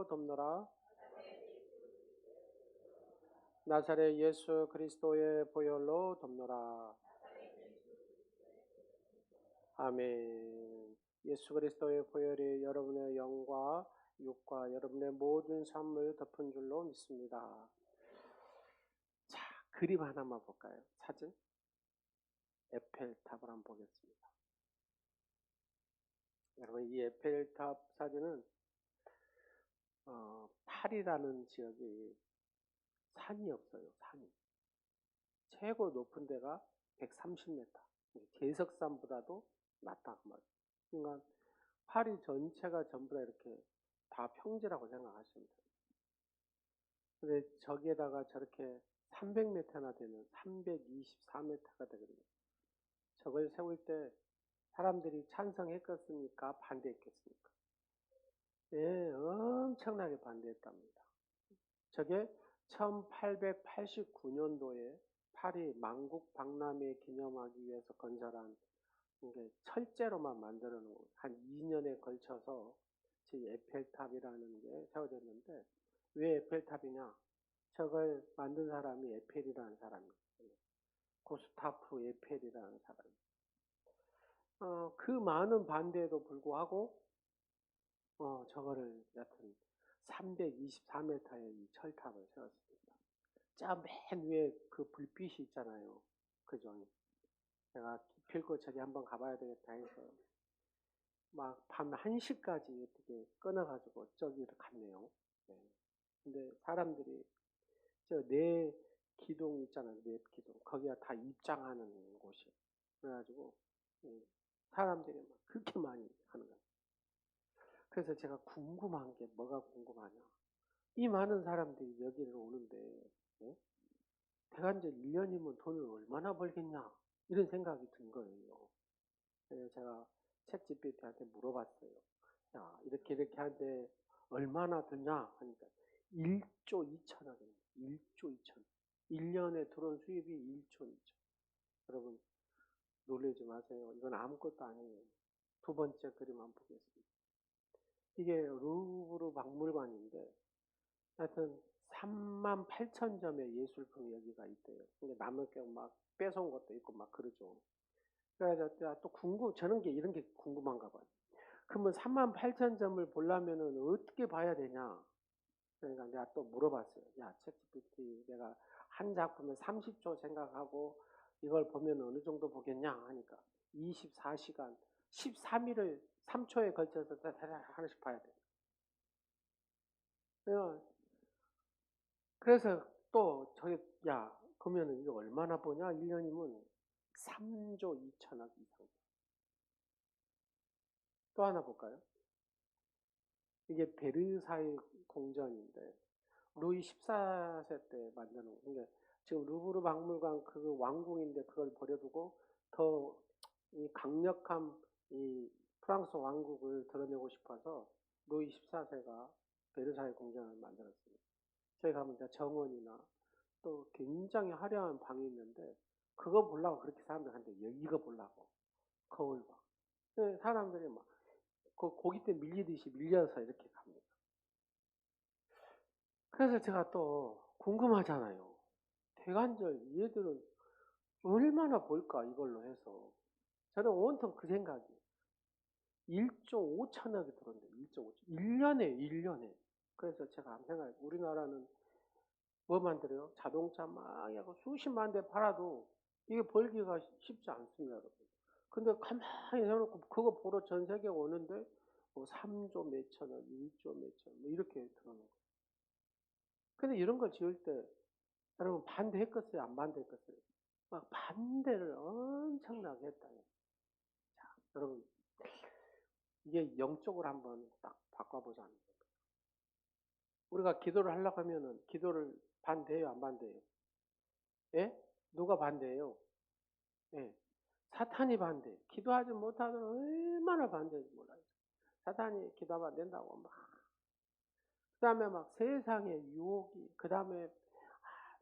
돕노라. 나사렛 예수 그리스도의 보혈로 돕노라. 아멘. 예수 그리스도의 보혈이 여러분의 영과 육과 여러분의 모든 삶을 덮은 줄로 믿습니다. 자, 그림 하나만 볼까요? 사진. 에펠탑을 한번 보겠습니다. 여러분, 이 에펠탑 사진은 파리라는 지역이 산이 없어요. 산이. 최고 높은 데가 130m. 제석산보다도 낮다 그 말이에요. 그러니까 파리 전체가 전부 다 이렇게 다 평지라고 생각하시면 돼요. 근데 저기에다가 저렇게 300m나 되는 324m가 되거든요. 저걸 세울 때 사람들이 찬성했겠습니까? 반대했겠습니까? 예, 엄청나게 반대했답니다. 저게 1889년도에 파리 만국 박람회 기념하기 위해서 건설한 이게 철제로만 만들어 놓은 한 2년에 걸쳐서 제 에펠탑이라는 게 세워졌는데, 왜 에펠탑이냐? 저걸 만든 사람이 에펠이라는 사람이에요. 구스타프 에펠이라는 사람이. 그 많은 반대에도 불구하고 저거를 여튼 324m의 이 철탑을 세웠습니다. 저 맨 위에 그 불빛이 있잖아요. 그죠? 제가 기필코 저기 한번 가봐야 되겠다 해서 막 밤 1시까지 어떻게 끊어가지고 저기를 갔네요. 네. 근데 사람들이 저 내 기둥 있잖아요. 내 기둥. 거기가 다 입장하는 곳이에요. 그래가지고 사람들이 막 그렇게 많이 하는 거예요. 그래서 제가 궁금한 게 뭐가 궁금하냐. 이 많은 사람들이 여기를 오는데 대관절 1년이면 돈을 얼마나 벌겠냐 이런 생각이 든 거예요. 그래서 제가 챗GPT한테 물어봤어요. 야, 이렇게 하는데 얼마나 드냐 하니까 1조 2천억입니다. 1조 2천억. 1년에 들어온 수입이 1조 2천억. 여러분 놀라지 마세요. 이건 아무것도 아니에요. 두 번째 그림 한번 보겠습니다. 이게 루브르 박물관인데 하여튼 38,000점의 예술품이 여기가 있대요. 근데 남을 게 막 뺏어온 것도 있고 막 그러죠. 그래서 또 저는 이런 게 궁금한가 봐요. 그러면 38,000점을 보려면은 어떻게 봐야 되냐? 그러니까 내가 또 물어봤어요. 야, 챗GPT 내가 한 작품에 30초 생각하고 이걸 보면 어느 정도 보겠냐? 하니까 24시간, 13일을 3초에 걸쳐서 하나씩 봐야 돼. 그래서 또 저기 야, 그러면 이거 얼마나 보냐? 1년이면 3조 2천억 이상. 또 하나 볼까요? 이게 베르사유 궁전인데 루이 14세 때 만드는 게 지금 루브르 박물관 그 왕궁인데 그걸 버려두고 더 이 강력한 이 프랑스 왕국을 드러내고 싶어서 루이 14세가 베르사유 궁전을 만들었습니다. 저희 가면 정원이나 또 굉장히 화려한 방이 있는데 그거 보려고 그렇게 사람들 한대. 이거 보려고 거울방. 사람들이 막 그 고기 때 밀리듯이 밀려서 이렇게 갑니다. 그래서 제가 또 궁금하잖아요. 대관절 얘들은 얼마나 볼까 이걸로 해서 저는 온통 그 생각이 1조 5천억이 들었는데 1조 5천 1년에 그래서 제가 한 생각 우리나라는 뭐 만들어요? 자동차 막 하고 수십만 대 팔아도 이게 벌기가 쉽지 않습니다, 여러분. 근데 가만히 해놓고 그거 보러 전 세계 오는데 뭐 3조 몇천억, 1조 몇천억 뭐 이렇게 들어오는 거예요. 근데 이런 걸 지을 때 여러분 반대했겠어요? 안 반대했겠어요? 막 반대를 엄청나게 했다. 자, 여러분 이게 영적으로 한번 딱 바꿔보자는 거예요. 우리가 기도를 하려고 하면은 기도를 반대해요? 안 반대해요? 예? 누가 반대해요? 예. 사탄이 반대. 기도하지 못하면 얼마나 반대인지 몰라요. 사탄이 기도하면 안 된다고 막. 그 다음에 막 세상의 유혹이, 그 다음에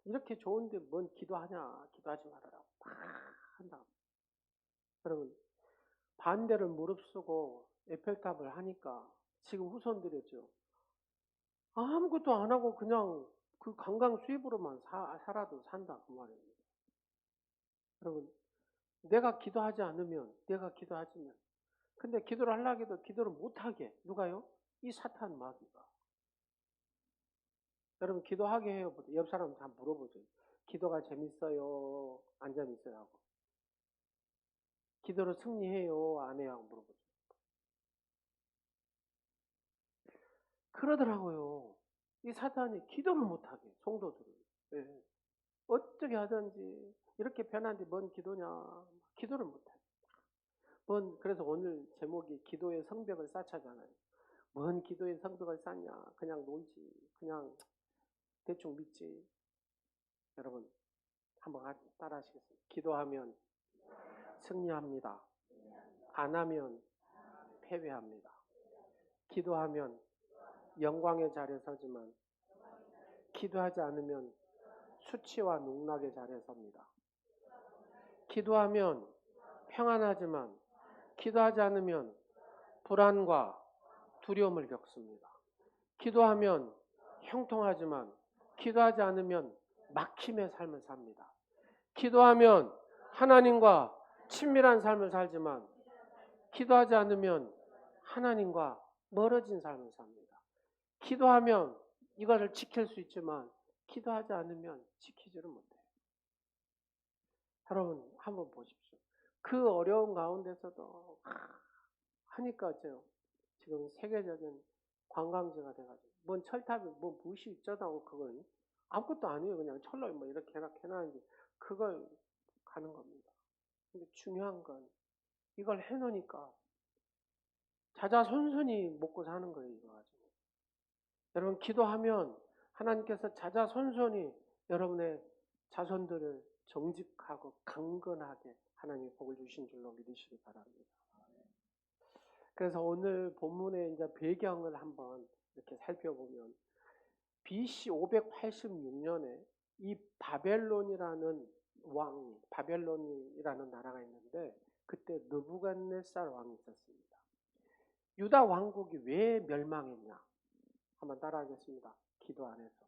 이렇게 좋은데 뭔 기도하냐. 기도하지 말아라. 막 한다. 여러분, 반대를 무릅쓰고 에펠탑을 하니까 지금 후손들이었죠. 아무것도 안 하고 그냥 그 관광 수입으로만 살아도 산다 그 말입니다. 여러분, 내가 기도하지면 근데 기도를 하려고 해도 기도를 못하게 누가요? 이 사탄 마귀가. 여러분 기도하게 해요. 옆 사람 다 물어보죠. 기도가 재밌어요? 안 재밌어요? 하고. 기도로 승리해요? 안 해요? 하고 물어보죠. 그러더라고요. 이 사탄이 기도를 못하게 성도들을. 예. 어떻게 하든지 이렇게 변한데 뭔 기도냐. 기도를 못하게. 그래서 오늘 제목이 기도의 성벽을 쌓자잖아요. 뭔 기도의 성벽을 쌓냐. 그냥 놀지. 그냥 대충 믿지. 여러분 한번 따라 하시겠습니다. 기도하면 승리합니다. 안 하면 패배합니다. 기도하면 영광의 자리에 서지만 기도하지 않으면 수치와 농락의 자리에 섭니다. 기도하면 평안하지만 기도하지 않으면 불안과 두려움을 겪습니다. 기도하면 형통하지만 기도하지 않으면 막힘의 삶을 삽니다. 기도하면 하나님과 친밀한 삶을 살지만 기도하지 않으면 하나님과 멀어진 삶을 삽니다. 기도하면 이것을 지킬 수 있지만 기도하지 않으면 지키지를 못해요. 여러분 한번 보십시오. 그 어려운 가운데서도 하니까 지금 세계적인 관광지가 돼가지고 뭔 철탑이 뭐 무시 있잖아요. 그건 아무것도 아니에요. 그냥 철로 뭐 이렇게 해놨는데 그걸 가는 겁니다. 근데 중요한 건 이걸 해놓으니까 자자손손이 먹고 사는 거예요. 이거 가지고. 여러분 기도하면 하나님께서 자자손손이 여러분의 자손들을 정직하고 강건하게 하나님이 복을 주신 줄로 믿으시기 바랍니다. 그래서 오늘 본문의 이제 배경을 한번 이렇게 살펴보면 BC 586년에 이 바벨론이라는 나라가 있는데 그때 느부갓네살 왕이 있었습니다. 유다 왕국이 왜 멸망했냐? 한번 따라하겠습니다. 기도 안에서.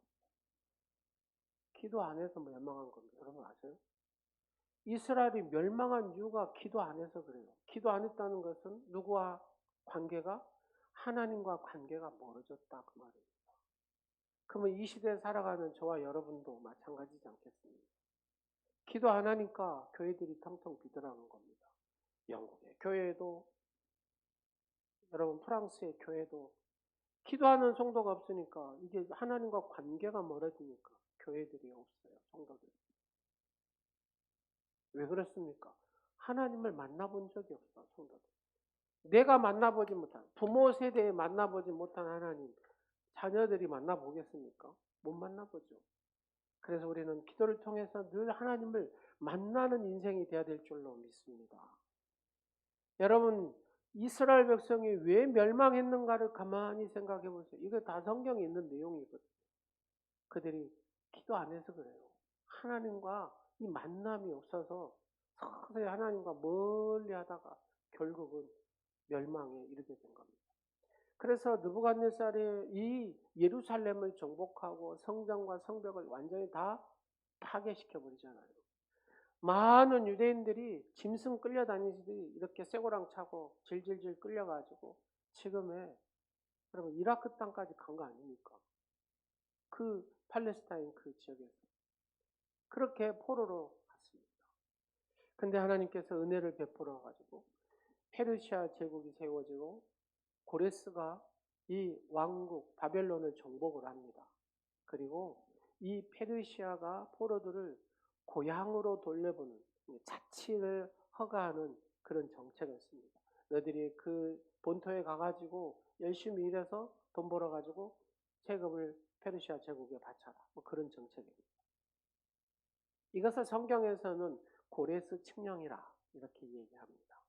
기도 안에서 멸망한 겁니다. 여러분 아세요? 이스라엘이 멸망한 이유가 기도 안에서 그래요. 기도 안 했다는 것은 누구와 관계가? 하나님과 관계가 멀어졌다 그 말입니다. 그러면 이 시대에 살아가는 저와 여러분도 마찬가지지 않겠습니까? 기도 안 하니까 교회들이 텅텅 비더라는 겁니다. 영국의 교회도 여러분 프랑스의 교회도 기도하는 성도가 없으니까 이게 하나님과 관계가 멀어지니까 교회들이 없어요. 성도들. 왜 그렇습니까? 하나님을 만나본 적이 없어 성도들. 내가 만나보지 못한 부모 세대에 만나보지 못한 하나님 자녀들이 만나보겠습니까? 못 만나보죠. 그래서 우리는 기도를 통해서 늘 하나님을 만나는 인생이 되어야 될 줄로 믿습니다. 여러분 이스라엘 백성이 왜 멸망했는가를 가만히 생각해 보세요. 이거 다 성경에 있는 내용이거든요. 그들이 기도 안 해서 그래요. 하나님과 이 만남이 없어서 서서히 하나님과 멀리 하다가 결국은 멸망에 이르게 된 겁니다. 그래서 느부갓네살이 이 예루살렘을 정복하고 성전과 성벽을 완전히 다 파괴시켜 버리잖아요. 많은 유대인들이 짐승 끌려다니듯이 이렇게 쇠고랑 차고 질질질 끌려가지고 지금의 여러분 이라크 땅까지 간 거 아닙니까? 그 팔레스타인 그 지역에서 그렇게 포로로 갔습니다. 근데 하나님께서 은혜를 베풀어 가지고 페르시아 제국이 세워지고 고레스가 이 왕국 바벨론을 정복을 합니다. 그리고 이 페르시아가 포로들을 고향으로 돌려보는 자치를 허가하는 그런 정책을 씁니다. 너희들이 그 본토에 가가지고 열심히 일해서 돈 벌어가지고 세금을 페르시아 제국에 바쳐라. 뭐 그런 정책입니다. 이것을 성경에서는 고레스 칙령이라 이렇게 얘기합니다.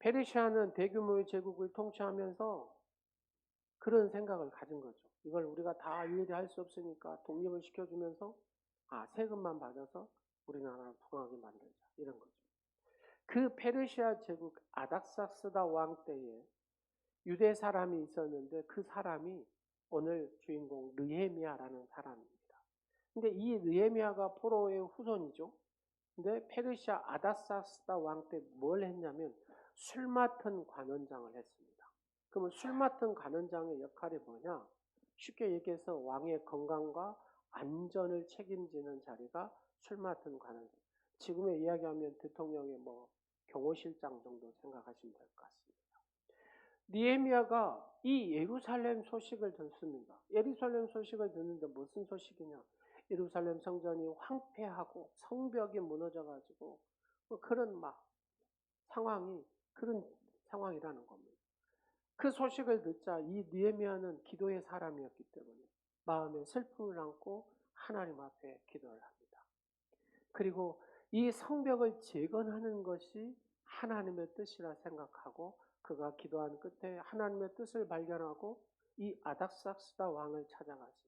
페르시아는 대규모의 제국을 통치하면서 그런 생각을 가진 거죠. 이걸 우리가 다 일일이 할 수 없으니까 독립을 시켜주면서 세금만 받아서 우리나라를 부강하게 만들자 이런 거죠. 그 페르시아 제국 아닥사스다 왕 때에 유대 사람이 있었는데 그 사람이 오늘 주인공 느헤미야라는 사람입니다. 근데 이 느헤미야가 포로의 후손이죠. 근데 페르시아 아닥사스다 왕 때 뭘 했냐면 술 맡은 관원장을 했습니다. 그러면 술 맡은 관원장의 역할이 뭐냐? 쉽게 얘기해서 왕의 건강과 안전을 책임지는 자리가 술 맡은 관원장. 지금의 이야기하면 대통령의 경호실장 정도 생각하시면 될 것 같습니다. 느헤미야가 이 예루살렘 소식을 듣습니다. 예루살렘 소식을 듣는데 무슨 소식이냐? 예루살렘 성전이 황폐하고 성벽이 무너져가지고 그런 그런 상황이라는 겁니다. 그 소식을 듣자 이 느헤미야는 기도의 사람이었기 때문에 마음에 슬픔을 안고 하나님 앞에 기도를 합니다. 그리고 이 성벽을 재건하는 것이 하나님의 뜻이라 생각하고 그가 기도한 끝에 하나님의 뜻을 발견하고 이 아닥사스다 왕을 찾아가서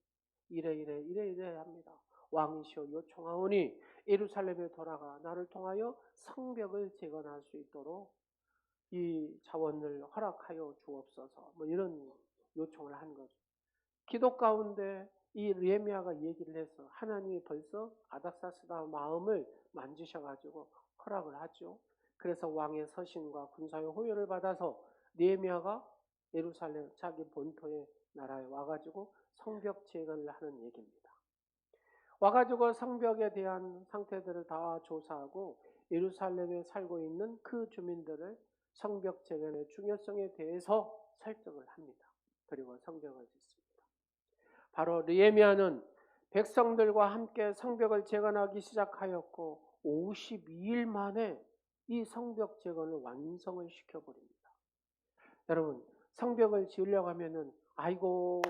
이래 합니다. 왕이시여 요청하오니 예루살렘에 돌아가 나를 통하여 성벽을 재건할 수 있도록 이 자원을 허락하여 주옵소서. 이런 요청을 한 거죠. 기도 가운데 이 느헤미야가 얘기를 해서 하나님이 벌써 아닥사스다 마음을 만지셔가지고 허락을 하죠. 그래서 왕의 서신과 군사의 호요를 받아서 느헤미야가 예루살렘 자기 본토의 나라에 와가지고 성벽 재건을 하는 얘기입니다. 와가지고 성벽에 대한 상태들을 다 조사하고 예루살렘에 살고 있는 그 주민들을 성벽 재건의 중요성에 대해서 설득을 합니다. 그리고 성벽을 짓습니다. 바로 느헤미야는 백성들과 함께 성벽을 재건하기 시작하였고 52일 만에 이 성벽 재건을 완성을 시켜버립니다. 여러분 성벽을 지으려고 하면은 아이고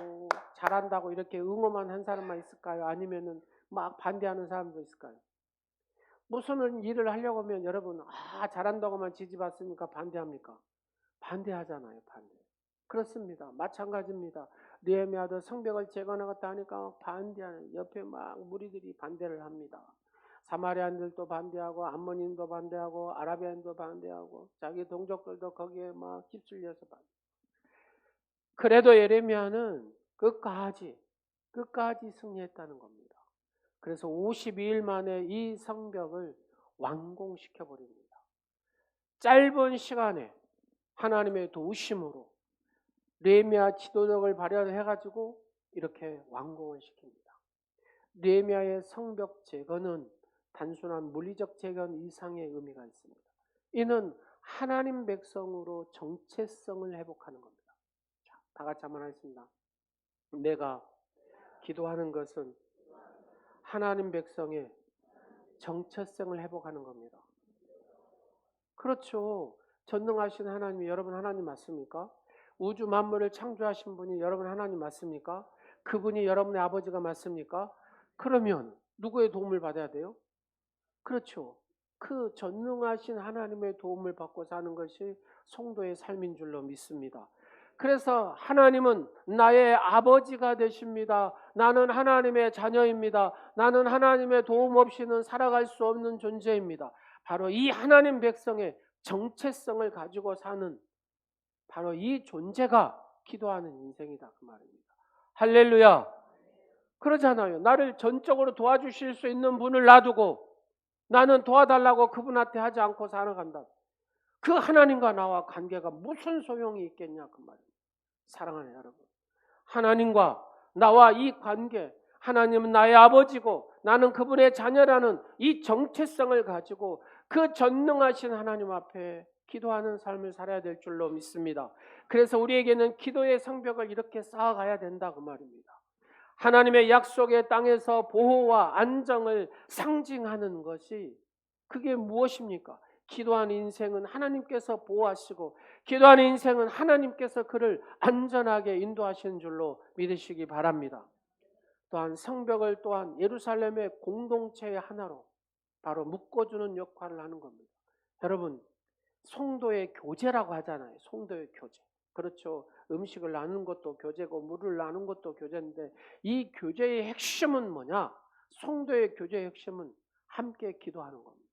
잘한다고 이렇게 응원만 한 사람만 있을까요? 아니면은 막 반대하는 사람도 있을까요? 무슨 일을 하려고 하면 여러분 잘한다고만 지지받습니까? 반대합니까? 반대하잖아요. 반대. 그렇습니다. 마찬가지입니다. 느헤미야도 성벽을 재건하겠다 하니까 반대하는 옆에 막 무리들이 반대를 합니다. 사마리아인들도 반대하고 암몬인도 반대하고 아라비아인도 반대하고 자기 동족들도 거기에 막 휩쓸려서 반대. 그래도 예레미야는 끝까지 승리했다는 겁니다. 그래서 52일 만에 이 성벽을 완공시켜 버립니다. 짧은 시간에 하나님의 도우심으로 느헤미야 지도력을 발휘해가지고 이렇게 완공을 시킵니다. 느헤미야의 성벽 재건은 단순한 물리적 재건 이상의 의미가 있습니다. 이는 하나님 백성으로 정체성을 회복하는 겁니다. 자, 다 같이 한번 하겠습니다. 내가 기도하는 것은 하나님 백성의 정체성을 회복하는 겁니다. 그렇죠. 전능하신 하나님이 여러분 하나님 맞습니까? 우주 만물을 창조하신 분이 여러분 하나님 맞습니까? 그분이 여러분의 아버지가 맞습니까? 그러면 누구의 도움을 받아야 돼요? 그렇죠. 그 전능하신 하나님의 도움을 받고 사는 것이 성도의 삶인 줄로 믿습니다. 그래서 하나님은 나의 아버지가 되십니다. 나는 하나님의 자녀입니다. 나는 하나님의 도움 없이는 살아갈 수 없는 존재입니다. 바로 이 하나님 백성의 정체성을 가지고 사는 바로 이 존재가 기도하는 인생이다 그 말입니다. 할렐루야. 그러잖아요. 나를 전적으로 도와주실 수 있는 분을 놔두고 나는 도와달라고 그분한테 하지 않고 살아간다. 그 하나님과 나와 관계가 무슨 소용이 있겠냐 그 말입니다. 사랑하는 여러분, 하나님과 나와 이 관계, 하나님은 나의 아버지고 나는 그분의 자녀라는 이 정체성을 가지고 그 전능하신 하나님 앞에 기도하는 삶을 살아야 될 줄로 믿습니다. 그래서 우리에게는 기도의 성벽을 이렇게 쌓아가야 된다 그 말입니다. 하나님의 약속의 땅에서 보호와 안정을 상징하는 것이 그게 무엇입니까? 기도하는 인생은 하나님께서 보호하시고 기도하는 인생은 하나님께서 그를 안전하게 인도하시는 줄로 믿으시기 바랍니다. 또한 성벽을 또한 예루살렘의 공동체의 하나로 바로 묶어주는 역할을 하는 겁니다. 여러분 성도의 교제라고 하잖아요. 성도의 교제. 그렇죠. 음식을 나누는 것도 교제고 물을 나누는 것도 교제인데 이 교제의 핵심은 뭐냐? 성도의 교제의 핵심은 함께 기도하는 겁니다.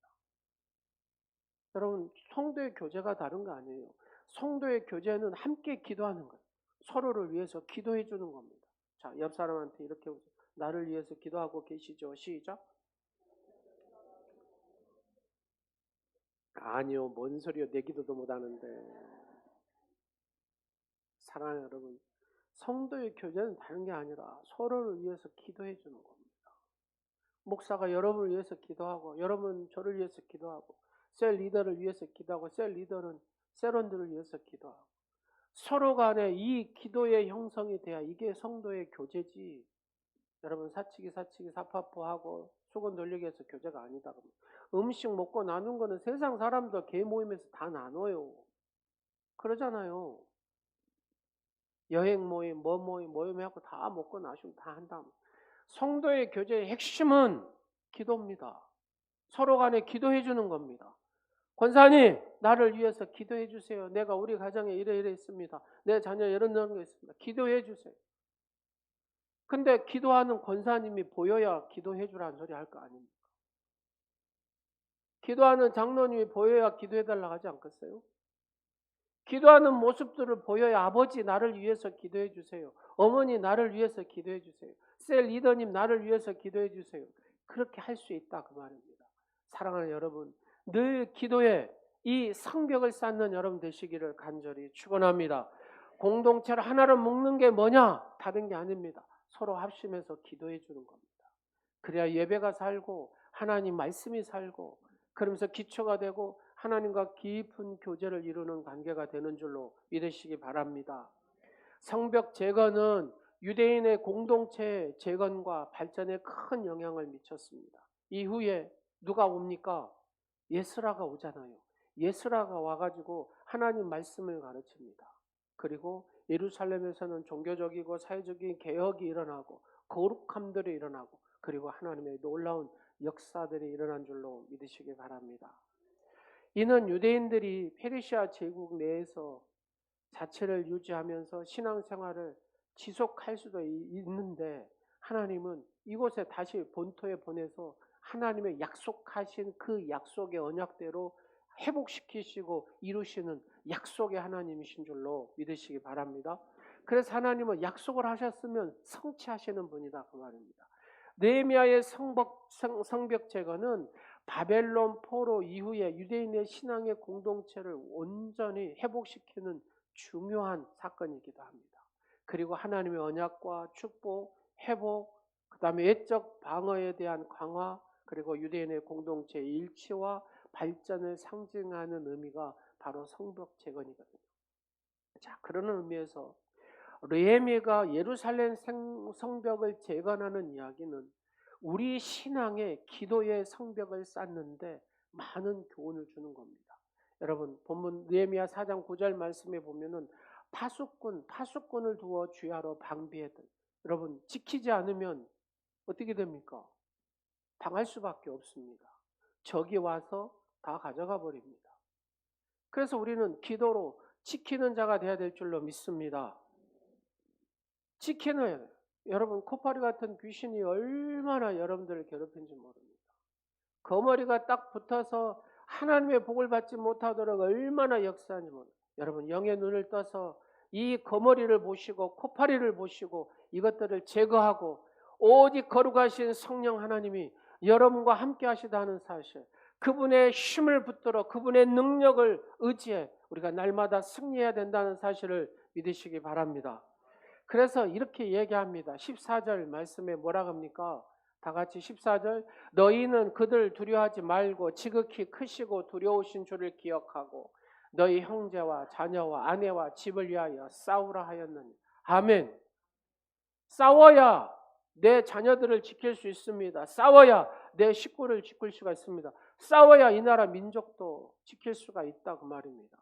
여러분 성도의 교제가 다른 거 아니에요. 성도의 교제는 함께 기도하는 거예요. 서로를 위해서 기도해 주는 겁니다. 자, 옆 사람한테 이렇게 나를 위해서 기도하고 계시죠? 시작. 아니요, 뭔 소리요? 내 기도도 못하는데. 사랑하는 여러분, 성도의 교제는 다른 게 아니라 서로를 위해서 기도해 주는 겁니다. 목사가 여러분을 위해서 기도하고, 여러분 저를 위해서 기도하고, 셀 리더를 위해서 기도하고, 셀 리더는 셀원들을 위해서 기도하고, 서로 간에 이 기도의 형성이 돼야 이게 성도의 교제지. 여러분 사치기 사파포하고 수건 돌리기 해서 교제가 아니다. 음식 먹고 나눈 거는 세상 사람들 개 모임에서 다 나눠요. 그러잖아요. 여행 모임, 모임하고 다 먹고 나시면 다 한다. 성도의 교제의 핵심은 기도입니다. 서로 간에 기도해 주는 겁니다. 권사님, 나를 위해서 기도해 주세요. 내가 우리 가정에 이래 있습니다. 내 자녀 이런 게 있습니다. 기도해 주세요. 근데 기도하는 권사님이 보여야 기도해 주라는 소리 할 거 아닙니까? 기도하는 장로님이 보여야 기도해 달라고 하지 않겠어요? 기도하는 모습들을 보여야 아버지 나를 위해서 기도해 주세요. 어머니 나를 위해서 기도해 주세요. 셀 리더님 나를 위해서 기도해 주세요. 그렇게 할 수 있다 그 말입니다. 사랑하는 여러분, 늘 기도에 이 성벽을 쌓는 여러분 되시기를 간절히 축원합니다. 공동체를 하나로 묶는 게 뭐냐? 다른 게 아닙니다. 서로 합심해서 기도해 주는 겁니다. 그래야 예배가 살고 하나님 말씀이 살고 그러면서 기초가 되고 하나님과 깊은 교제를 이루는 관계가 되는 줄로 믿으시기 바랍니다. 성벽 재건은 유대인의 공동체 재건과 발전에 큰 영향을 미쳤습니다. 이후에 누가 옵니까? 예스라가 오잖아요. 예스라가 와가지고 하나님 말씀을 가르칩니다. 그리고 예루살렘에서는 종교적이고 사회적인 개혁이 일어나고 거룩함들이 일어나고 그리고 하나님의 놀라운 역사들이 일어난 줄로 믿으시기 바랍니다. 이는 유대인들이 페르시아 제국 내에서 자체를 유지하면서 신앙생활을 지속할 수도 있는데 하나님은 이곳에 다시 본토에 보내서 하나님의 약속하신 그 약속의 언약대로 회복시키시고 이루시는 약속의 하나님이신 줄로 믿으시기 바랍니다. 그래서 하나님은 약속을 하셨으면 성취하시는 분이다 그 말입니다. 느헤미야의 성벽 제거는 바벨론 포로 이후에 유대인의 신앙의 공동체를 온전히 회복시키는 중요한 사건이기도 합니다. 그리고 하나님의 언약과 축복, 회복, 그 다음에 외적 방어에 대한 강화, 그리고 유대인의 공동체의 일치와 발전을 상징하는 의미가 바로 성벽 재건이거든요. 자, 그런 의미에서 느헤미야가 예루살렘 성벽을 재건하는 이야기는 우리 신앙의 기도의 성벽을 쌓는데 많은 교훈을 주는 겁니다. 여러분 본문 느헤미야 4장 9절 말씀에 보면은 파수꾼을 두어 주야로 방비했던 여러분 지키지 않으면 어떻게 됩니까? 당할 수밖에 없습니다. 적이 와서 다 가져가 버립니다. 그래서 우리는 기도로 지키는 자가 되어야 될 줄로 믿습니다. 지키는 여러분 코파리 같은 귀신이 얼마나 여러분들을 괴롭힌지 모릅니다. 거머리가 딱 붙어서 하나님의 복을 받지 못하도록 얼마나 역사하는지 모릅니다. 여러분 영의 눈을 떠서 이 거머리를 보시고 코파리를 보시고 이것들을 제거하고 오직 거룩하신 성령 하나님이 여러분과 함께 하시다는 사실, 그분의 힘을 붙들어 그분의 능력을 의지해 우리가 날마다 승리해야 된다는 사실을 믿으시기 바랍니다. 그래서 이렇게 얘기합니다. 14절 말씀에 뭐라고 합니까? 다 같이 14절 너희는 그들 두려워하지 말고 지극히 크시고 두려우신 주를 기억하고 너희 형제와 자녀와 아내와 집을 위하여 싸우라 하였느니. 아멘. 싸워야 내 자녀들을 지킬 수 있습니다. 싸워야 내 식구를 지킬 수가 있습니다. 싸워야 이 나라 민족도 지킬 수가 있다 그 말입니다.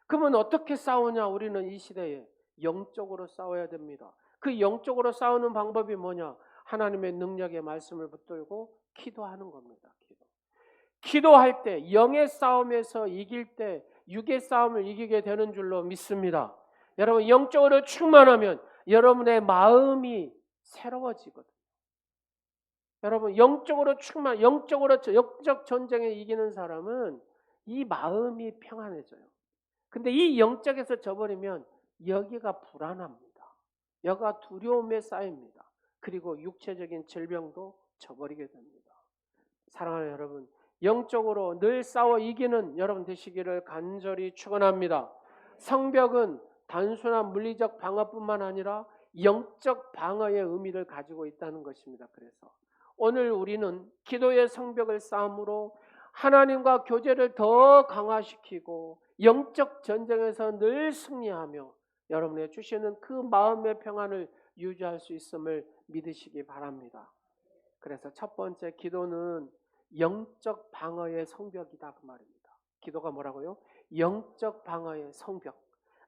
그러면 어떻게 싸우냐? 우리는 이 시대에 영적으로 싸워야 됩니다. 그 영적으로 싸우는 방법이 뭐냐? 하나님의 능력의 말씀을 붙들고 기도하는 겁니다. 기도할 때 영의 싸움에서 이길 때 육의 싸움을 이기게 되는 줄로 믿습니다. 여러분 영적으로 충만하면 여러분의 마음이 새로워지거든요. 여러분 영적으로 영적 전쟁에 이기는 사람은 이 마음이 평안해져요. 근데 이 영적에서 져버리면 여기가 불안합니다. 여가 두려움에 쌓입니다. 그리고 육체적인 질병도 저버리게 됩니다. 사랑하는 여러분, 영적으로 늘 싸워 이기는 여러분 되시기를 간절히 축원합니다. 성벽은 단순한 물리적 방어뿐만 아니라 영적 방어의 의미를 가지고 있다는 것입니다. 그래서 오늘 우리는 기도의 성벽을 쌓음으로 하나님과 교제를 더 강화시키고 영적 전쟁에서 늘 승리하며 여러분의 주시는 그 마음의 평안을 유지할 수 있음을 믿으시기 바랍니다. 그래서 첫 번째 기도는 영적 방어의 성벽이다 그 말입니다. 기도가 뭐라고요? 영적 방어의 성벽.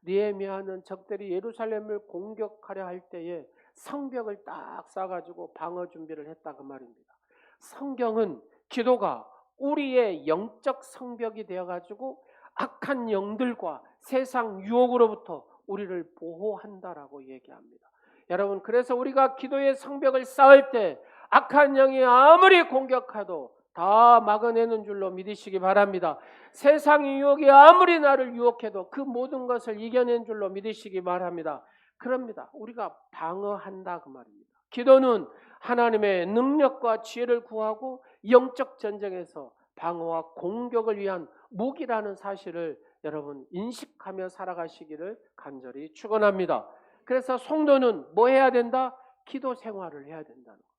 느헤미야는 적들이 예루살렘을 공격하려 할 때에 성벽을 딱 쌓아가지고 방어 준비를 했다 그 말입니다. 성경은 기도가 우리의 영적 성벽이 되어가지고 악한 영들과 세상 유혹으로부터 우리를 보호한다라고 얘기합니다. 여러분, 그래서 우리가 기도의 성벽을 쌓을 때 악한 영이 아무리 공격하도 다 막아내는 줄로 믿으시기 바랍니다. 세상의 유혹이 아무리 나를 유혹해도 그 모든 것을 이겨낸 줄로 믿으시기 바랍니다. 그럽니다. 우리가 방어한다 그 말입니다. 기도는 하나님의 능력과 지혜를 구하고 영적 전쟁에서 방어와 공격을 위한 무기라는 사실을 여러분 인식하며 살아가시기를 간절히 축원합니다. 그래서 성도는 뭐 해야 된다? 기도 생활을 해야 된다는 겁니다.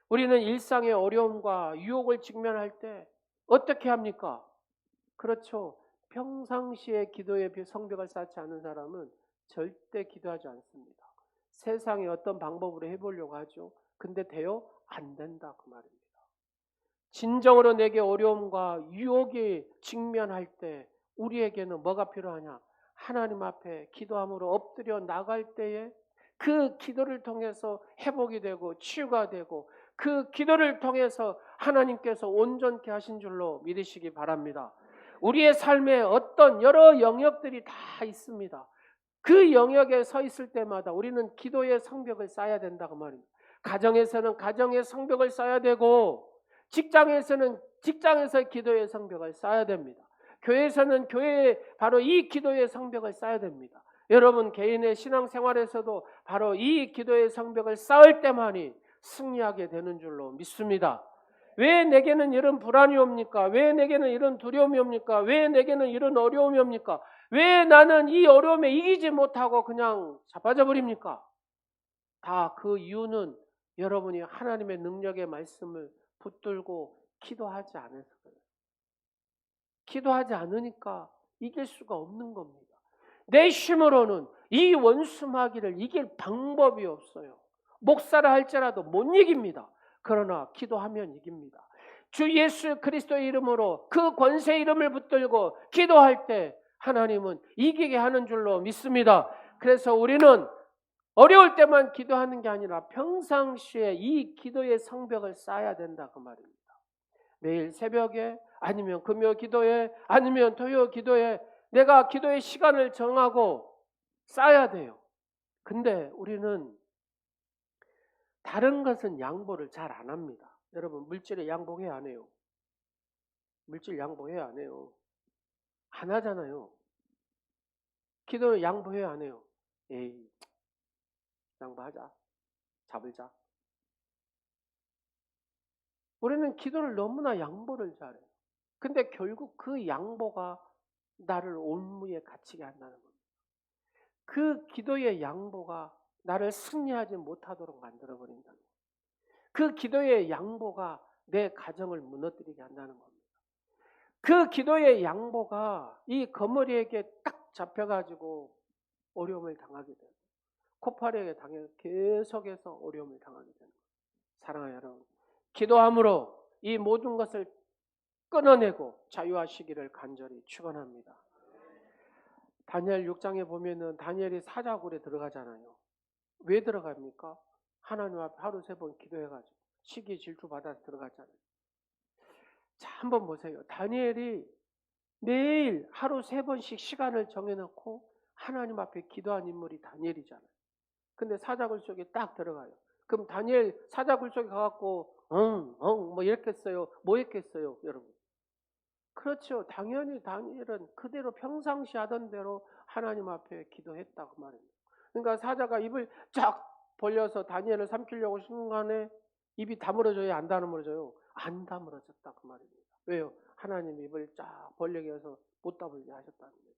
우리는 일상의 어려움과 유혹을 직면할 때 어떻게 합니까? 그렇죠. 평상시에 기도의 성벽을 쌓지 않은 사람은 절대 기도하지 않습니다. 세상에 어떤 방법으로 해보려고 하죠. 근데 돼요? 안 된다 그 말입니다. 진정으로 내게 어려움과 유혹이 직면할 때 우리에게는 뭐가 필요하냐? 하나님 앞에 기도함으로 엎드려 나갈 때에 그 기도를 통해서 회복이 되고 치유가 되고 그 기도를 통해서 하나님께서 온전케 하신 줄로 믿으시기 바랍니다. 우리의 삶에 어떤 여러 영역들이 다 있습니다. 그 영역에 서 있을 때마다 우리는 기도의 성벽을 쌓아야 된다고 말입니다. 가정에서는 가정의 성벽을 쌓아야 되고 직장에서는 직장에서 기도의 성벽을 쌓아야 됩니다. 교회에서는 교회에 바로 이 기도의 성벽을 쌓아야 됩니다. 여러분 개인의 신앙생활에서도 바로 이 기도의 성벽을 쌓을 때만이 승리하게 되는 줄로 믿습니다. 왜 내게는 이런 불안이 옵니까? 왜 내게는 이런 두려움이 옵니까? 왜 내게는 이런 어려움이 옵니까? 왜 나는 이 어려움에 이기지 못하고 그냥 자빠져 버립니까? 다 그 이유는 여러분이 하나님의 능력의 말씀을 붙들고 기도하지 않아서 그래요. 기도하지 않으니까 이길 수가 없는 겁니다. 내 힘으로는 이 원수마귀를 이길 방법이 없어요. 목사라 할지라도 못 이깁니다. 그러나 기도하면 이깁니다. 주 예수 그리스도의 이름으로 그 권세 이름을 붙들고 기도할 때 하나님은 이기게 하는 줄로 믿습니다. 그래서 우리는 어려울 때만 기도하는 게 아니라 평상시에 이 기도의 성벽을 쌓아야 된다 그 말입니다. 매일 새벽에 아니면 금요 기도에 아니면 토요 기도에 내가 기도의 시간을 정하고 쌓아야 돼요. 근데 우리는 다른 것은 양보를 잘 안 합니다. 여러분 물질에 양보해야 안 해요? 물질 양보해야 안 해요? 안 하잖아요. 기도를 양보해야 안 해요? 에이 양보하자. 잡을자. 우리는 기도를 너무나 양보를 잘해요. 근데 결국 그 양보가 나를 올무에 갇히게 한다는 겁니다. 그 기도의 양보가 나를 승리하지 못하도록 만들어버린다는 겁니다. 그 기도의 양보가 내 가정을 무너뜨리게 한다는 겁니다. 그 기도의 양보가 이 거머리에게 딱 잡혀가지고 어려움을 당하게 되고 코파리에게 계속해서 어려움을 당하게 되는 겁니다. 사랑하는 여러분, 기도함으로 이 모든 것을 끊어내고 자유하시기를 간절히 축원합니다. 다니엘 6장에 보면은 다니엘이 사자굴에 들어가잖아요. 왜 들어갑니까? 하나님 앞에 하루 3번 기도해가지고 시기 질투 받아서 들어갔잖아요. 자, 한번 보세요. 다니엘이 매일 하루 3번씩 시간을 정해놓고 하나님 앞에 기도한 인물이 다니엘이잖아요. 근데 사자굴 속에 딱 들어가요. 그럼 다니엘 사자굴 속에 가갖고 뭐 이랬겠어요? 뭐 했겠어요? 여러분. 그렇죠. 당연히 다니엘은 그대로 평상시 하던 대로 하나님 앞에 기도했다고 말입니다. 그러니까 사자가 입을 쫙 벌려서 다니엘을 삼키려고 순간에 입이 다물어져야 안 다물어져요? 안 다물어졌다 그 말입니다. 왜요? 하나님 입을 쫙 벌리게 해서 못 다물게 하셨다는 거예요.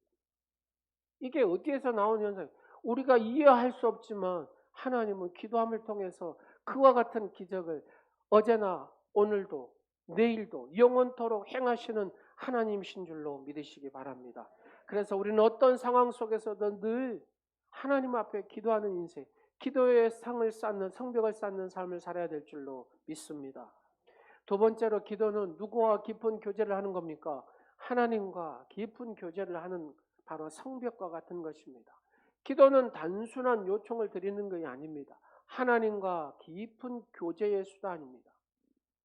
이게 어디에서 나온 현상이에요? 우리가 이해할 수 없지만 하나님은 기도함을 통해서 그와 같은 기적을 어제나 오늘도 내일도 영원토록 행하시는 하나님이신 줄로 믿으시기 바랍니다. 그래서 우리는 어떤 상황 속에서도 늘 하나님 앞에 기도하는 인생, 기도의 상을 쌓는, 성벽을 쌓는 삶을 살아야 될 줄로 믿습니다. 두 번째로 기도는 누구와 깊은 교제를 하는 겁니까? 하나님과 깊은 교제를 하는 바로 성벽과 같은 것입니다. 기도는 단순한 요청을 드리는 것이 아닙니다. 하나님과 깊은 교제의 수단입니다.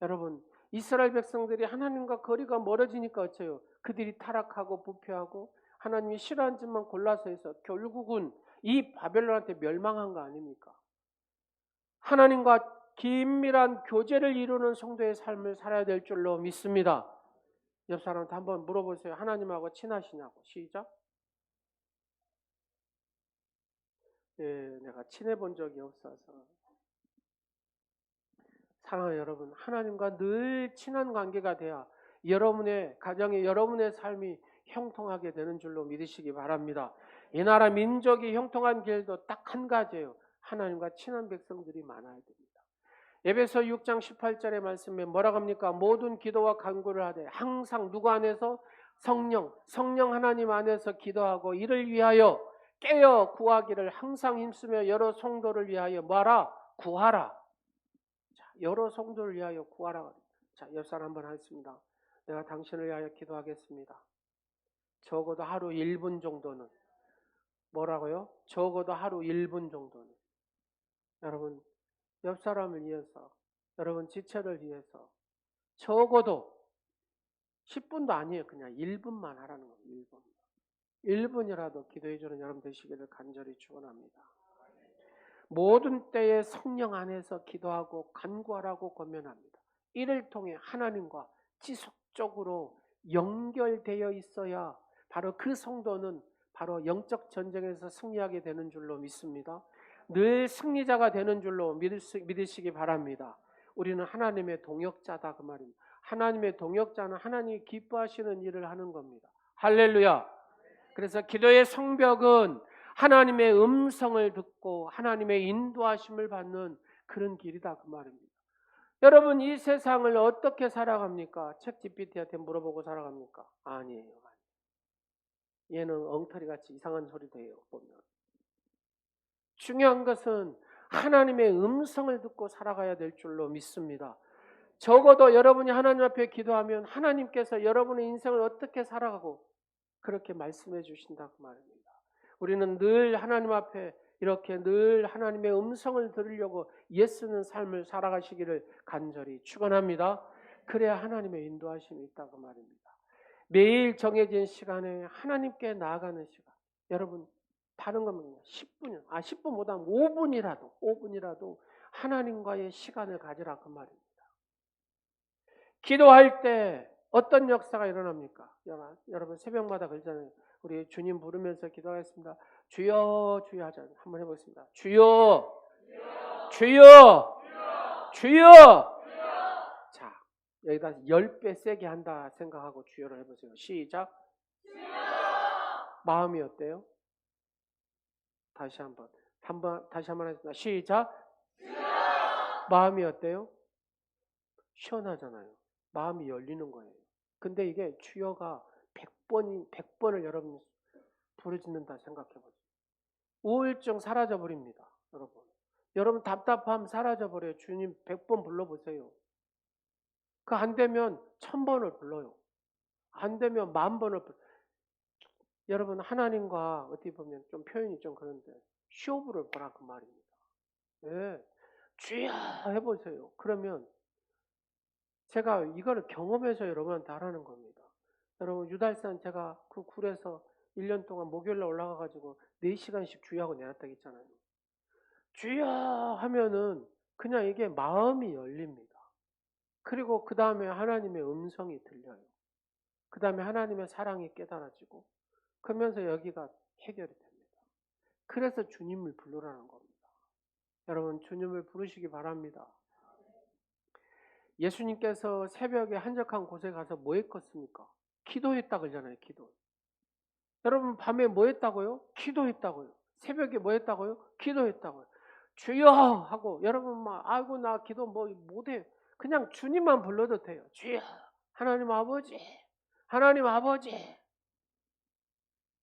여러분, 이스라엘 백성들이 하나님과 거리가 멀어지니까 어째요? 그들이 타락하고 부패하고 하나님이 싫어하는 짓만 골라서 해서 결국은 이 바벨론한테 멸망한 거 아닙니까? 하나님과 긴밀한 교제를 이루는 성도의 삶을 살아야 될 줄로 믿습니다. 옆 사람한테 한번 물어보세요. 하나님하고 친하시냐고. 시작. 예, 내가 친해 본 적이 없어서. 사랑하는 여러분, 하나님과 늘 친한 관계가 돼야 여러분의 가정에 여러분의 삶이 형통하게 되는 줄로 믿으시기 바랍니다. 이 나라 민족이 형통한 길도 딱 한 가지예요. 하나님과 친한 백성들이 많아야 됩니다. 에베소 6장 18절의 말씀에 뭐라고 합니까? 모든 기도와 간구를 하되 항상 누구 안에서? 성령 하나님 안에서 기도하고 이를 위하여 깨어 구하기를 항상 힘쓰며 여러 성도를 위하여 뭐하라? 구하라. 자, 여러 성도를 위하여 구하라. 자, 옆 사람 한번 하겠습니다. 내가 당신을 위하여 기도하겠습니다. 적어도 하루 1분 정도는. 뭐라고요? 적어도 하루 1분 정도는. 여러분, 옆 사람을 위해서, 여러분 지체를 위해서 적어도 10분도 아니에요. 그냥 1분만 하라는 거예요. 1분. 1분이라도 기도해 주는 여러분 되시기를 간절히 축원합니다. 모든 때에 성령 안에서 기도하고 간구하라고 권면합니다. 이를 통해 하나님과 지속적으로 연결되어 있어야 바로 그 성도는 바로 영적 전쟁에서 승리하게 되는 줄로 믿습니다. 늘 승리자가 되는 줄로 믿으시기 바랍니다. 우리는 하나님의 동역자다 그 말입니다. 하나님의 동역자는 하나님이 기뻐하시는 일을 하는 겁니다. 할렐루야. 그래서 기도의 성벽은 하나님의 음성을 듣고 하나님의 인도하심을 받는 그런 길이다 그 말입니다. 여러분, 이 세상을 어떻게 살아갑니까? 챗GPT한테 물어보고 살아갑니까? 아니에요. 얘는 엉터리같이 이상한 소리도 해요. 보면 중요한 것은 하나님의 음성을 듣고 살아가야 될 줄로 믿습니다. 적어도 여러분이 하나님 앞에 기도하면 하나님께서 여러분의 인생을 어떻게 살아가고 그렇게 말씀해 주신다 그 말입니다. 우리는 늘 하나님 앞에 이렇게 늘 하나님의 음성을 들으려고 예쓰는 삶을 살아가시기를 간절히 축원합니다. 그래야 하나님의 인도하심이 있다 그 말입니다. 매일 정해진 시간에 하나님께 나아가는 시간. 여러분, 다른 거면 10분이요. 10분보다 5분이라도 하나님과의 시간을 가지라 그 말입니다. 기도할 때 어떤 역사가 일어납니까? 여러분 새벽마다 그러잖아요. 우리 주님 부르면서 기도하겠습니다. 주여 주여 하자. 한번 해보겠습니다. 주여 주여 주여. 자, 여기다 10배 세게 한다 생각하고 주여를 해보세요. 시작. 주여. 마음이 어때요? 다시 한번 하겠습니다. 시작. 주여. 마음이 어때요? 시원하잖아요. 마음이 열리는 거예요. 근데 이게 주여가 100번을 여러분 부르짖는다 생각해보세요. 우울증 사라져버립니다. 여러분 답답함 사라져버려요. 주님 100번 불러보세요. 그 안 되면 1000번을 불러요. 안 되면 10,000번을 불러요. 여러분 하나님과 어떻게 보면 좀 표현이 좀 그런데 쇼부를 보라 그 말입니다. 네. 주여 해보세요. 그러면 제가 이거를 경험해서 여러분한테 하라는 겁니다. 여러분 유달산 제가 그 굴에서 1년 동안 목요일날 올라가가지고 4시간씩 주여하고 내렸다 했잖아요. 주여 하면은 그냥 이게 마음이 열립니다. 그리고 그 다음에 하나님의 음성이 들려요. 그 다음에 하나님의 사랑이 깨달아지고 그러면서 여기가 해결이 됩니다. 그래서 주님을 부르라는 겁니다. 여러분 주님을 부르시기 바랍니다. 예수님께서 새벽에 한적한 곳에 가서 뭐 했겠습니까? 기도했다 그러잖아요. 기도. 여러분 밤에 뭐 했다고요? 기도했다고요. 새벽에 뭐 했다고요? 기도했다고요. 주여 하고 여러분 막 아이고 나 기도 뭐 못해. 그냥 주님만 불러도 돼요. 주여 하나님 아버지 하나님 아버지.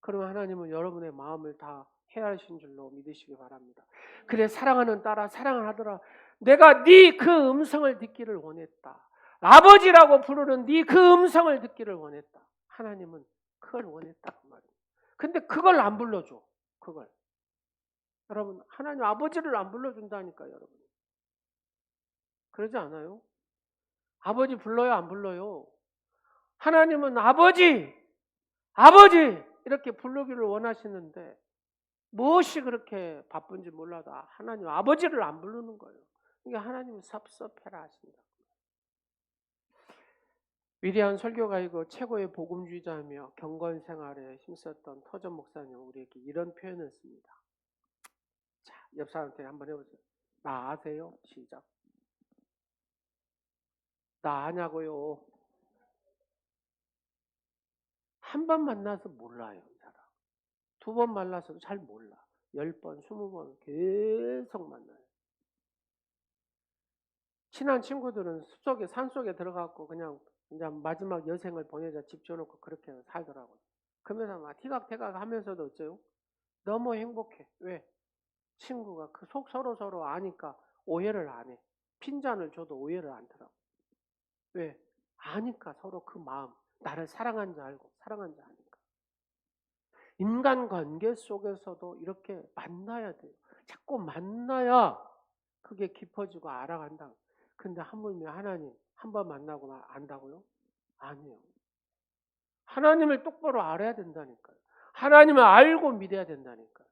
그러면 하나님은 여러분의 마음을 다 헤아리신 줄로 믿으시기 바랍니다. 그래 사랑하는 딸아 사랑을 하더라. 내가 네 그 음성을 듣기를 원했다. 아버지라고 부르는 네 그 음성을 듣기를 원했다. 하나님은 그걸 원했다 그 말이에요. 근데 그걸 안 불러줘. 그걸. 여러분 하나님 아버지를 안 불러준다니까요. 여러분. 그러지 않아요? 아버지 불러요 안 불러요? 하나님은 아버지 아버지 이렇게 부르기를 원하시는데 무엇이 그렇게 바쁜지 몰라도 하나님 아버지를 안 부르는 거예요. 그러니까 하나님은 섭섭해라 하신다. 위대한 설교가이고 최고의 복음주의자이며 경건 생활에 힘썼던 터전 목사님 우리에게 이런 표현을 씁니다. 자, 옆 사람한테 한번 해보세요. 나 아세요? 시작. 나 아냐고요? 한 번 만나서 몰라요. 이 사람. 두 번 만나서도 잘 몰라. 10번, 20번 계속 만나요. 친한 친구들은 숲속에 산속에 들어가고 그냥 마지막 여생을 보내자 집 줘놓고 그렇게 살더라고요. 그러면서 막 티각태각 하면서도 어째요? 너무 행복해. 왜? 친구가 그 속 서로 아니까 오해를 안 해. 핀잔을 줘도 오해를 안 하더라고. 왜? 아니까 서로 그 마음. 나를 사랑한 줄 알고 사랑한 줄 아니까. 인간관계 속에서도 이렇게 만나야 돼요. 자꾸 만나야 그게 깊어지고 알아간다. 근데 하물며 하나님 한 번 만나고 안다고요? 아니에요. 하나님을 똑바로 알아야 된다니까요. 하나님을 알고 믿어야 된다니까요.